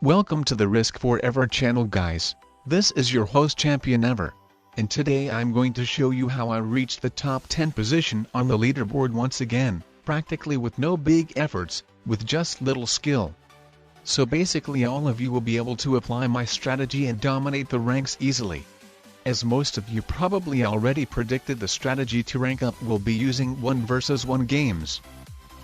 Welcome to the Risk Forever channel, guys. This is your host Champion Ever. And today I'm going to show you how I reached the top 10 position on the leaderboard once again, practically with no big efforts, with just little skill. So basically all of you will be able to apply my strategy and dominate the ranks easily. As most of you probably already predicted, the strategy to rank up will be using 1 versus 1 games.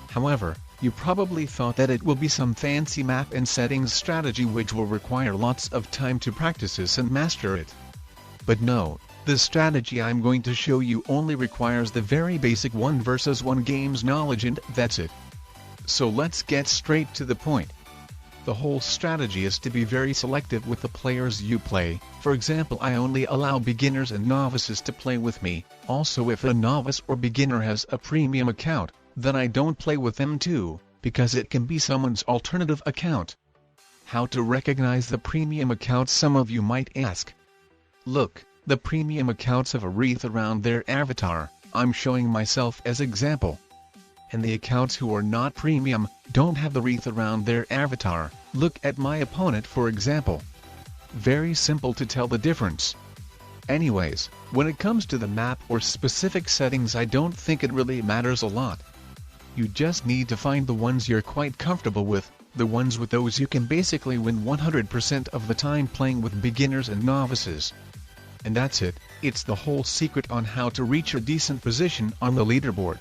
However, you probably thought that it will be some fancy map and settings strategy which will require lots of time to practice this and master it. But no, the strategy I'm going to show you only requires the very basic 1 versus 1 games knowledge, and that's it. So let's get straight to the point. The whole strategy is to be very selective with the players you play. For example, I only allow beginners and novices to play with me. Also, if a novice or beginner has a premium account, then I don't play with them too, because it can be someone's alternative account. How to recognize the premium accounts, some of you might ask. Look, the premium accounts have a wreath around their avatar. I'm showing myself as example. And the accounts who are not premium don't have the wreath around their avatar. Look at my opponent, for example. Very simple to tell the difference. Anyways, when it comes to the map or specific settings, I don't think it really matters a lot. You just need to find the ones you're quite comfortable with. The ones with those you can basically win 100% of the time playing with beginners and novices. And that's it. It's the whole secret on how to reach a decent position on the leaderboard.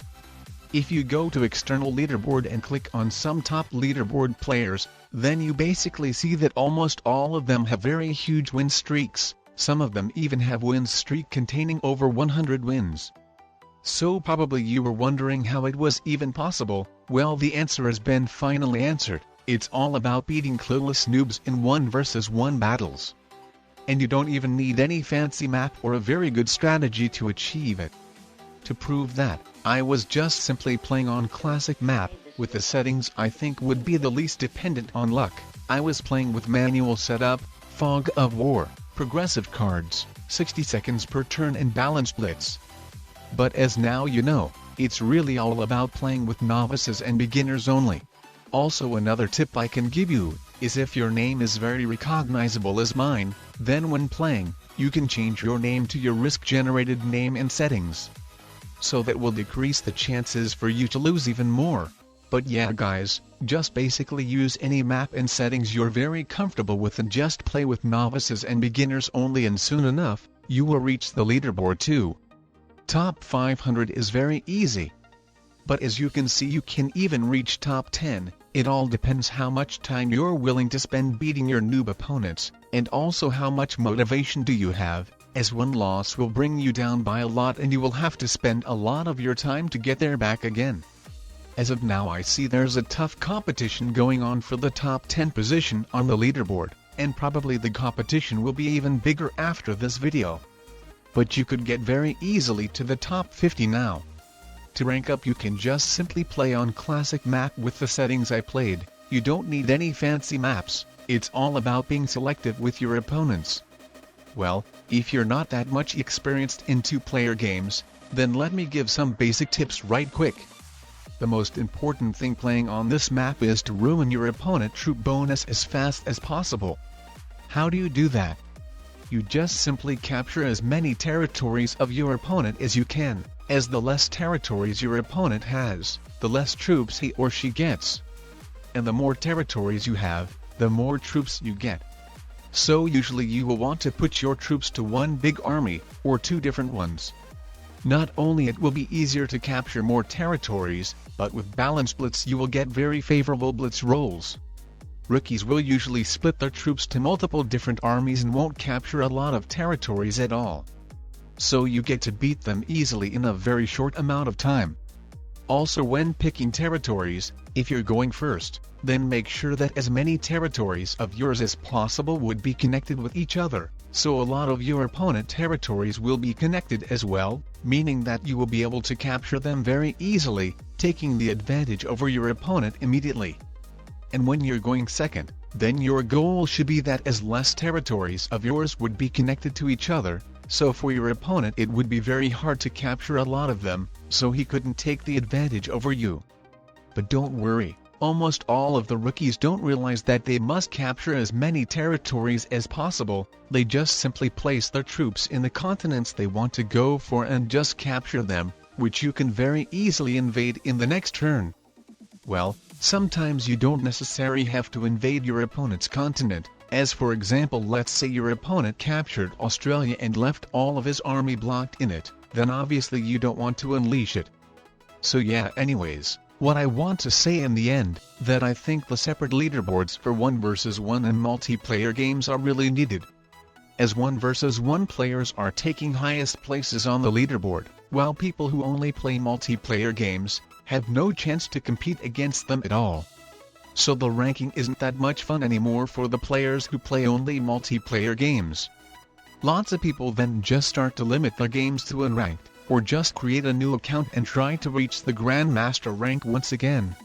If you go to external leaderboard and click on some top leaderboard players, then you basically see that almost all of them have very huge win streaks. Some of them even have win streak containing over 100 wins. So probably you were wondering how it was even possible. Well, the answer has been finally answered. It's all about beating clueless noobs in 1 versus 1 battles. And you don't even need any fancy map or a very good strategy to achieve it. To prove that, I was just simply playing on classic map, with the settings I think would be the least dependent on luck. I was playing with manual setup, fog of war, progressive cards, 60 seconds per turn and balanced blitz. But as now you know, it's really all about playing with novices and beginners only. Also, another tip I can give you is if your name is very recognizable as mine, then when playing, you can change your name to your risk-generated name in settings. So that will decrease the chances for you to lose even more. But yeah guys, just basically use any map and settings you're very comfortable with and just play with novices and beginners only, and soon enough, you will reach the leaderboard too. Top 500 is very easy. But as you can see, you can even reach top 10, it all depends how much time you're willing to spend beating your noob opponents, and also how much motivation do you have, as one loss will bring you down by a lot and you will have to spend a lot of your time to get there back again. As of now, I see there's a tough competition going on for the top 10 position on the leaderboard, and probably the competition will be even bigger after this video. But you could get very easily to the top 50 now. To rank up, you can just simply play on classic map with the settings I played. You don't need any fancy maps, it's all about being selective with your opponents. Well, if you're not that much experienced in 2-player games, then let me give some basic tips right quick. The most important thing playing on this map is to ruin your opponent troop bonus as fast as possible. How do you do that? You just simply capture as many territories of your opponent as you can, as the less territories your opponent has, the less troops he or she gets. And the more territories you have, the more troops you get. So usually you will want to put your troops to one big army, or 2 different ones. Not only it will be easier to capture more territories, but with balanced blitz you will get very favorable blitz rolls. Rookies will usually split their troops to multiple different armies and won't capture a lot of territories at all. So you get to beat them easily in a very short amount of time. Also, when picking territories, if you're going first, then make sure that as many territories of yours as possible would be connected with each other, so a lot of your opponent territories will be connected as well, meaning that you will be able to capture them very easily, taking the advantage over your opponent immediately. And when you're going second, then your goal should be that as less territories of yours would be connected to each other, so for your opponent it would be very hard to capture a lot of them, so he couldn't take the advantage over you. But don't worry, Almost all of the rookies don't realize that they must capture as many territories as possible. They just simply place their troops in the continents they want to go for and just capture them, which you can very easily invade in the next turn. Well, sometimes you don't necessarily have to invade your opponent's continent, as for example, let's say your opponent captured Australia and left all of his army blocked in it, then obviously you don't want to unleash it. So yeah, anyways, what I want to say in the end, that I think the separate leaderboards for 1 vs 1 and multiplayer games are really needed. As 1 vs 1 players are taking highest places on the leaderboard, while people who only play multiplayer games have no chance to compete against them at all. So the ranking isn't that much fun anymore for the players who play only multiplayer games. Lots of people then just start to limit their games to unranked, or just create a new account and try to reach the Grandmaster rank once again.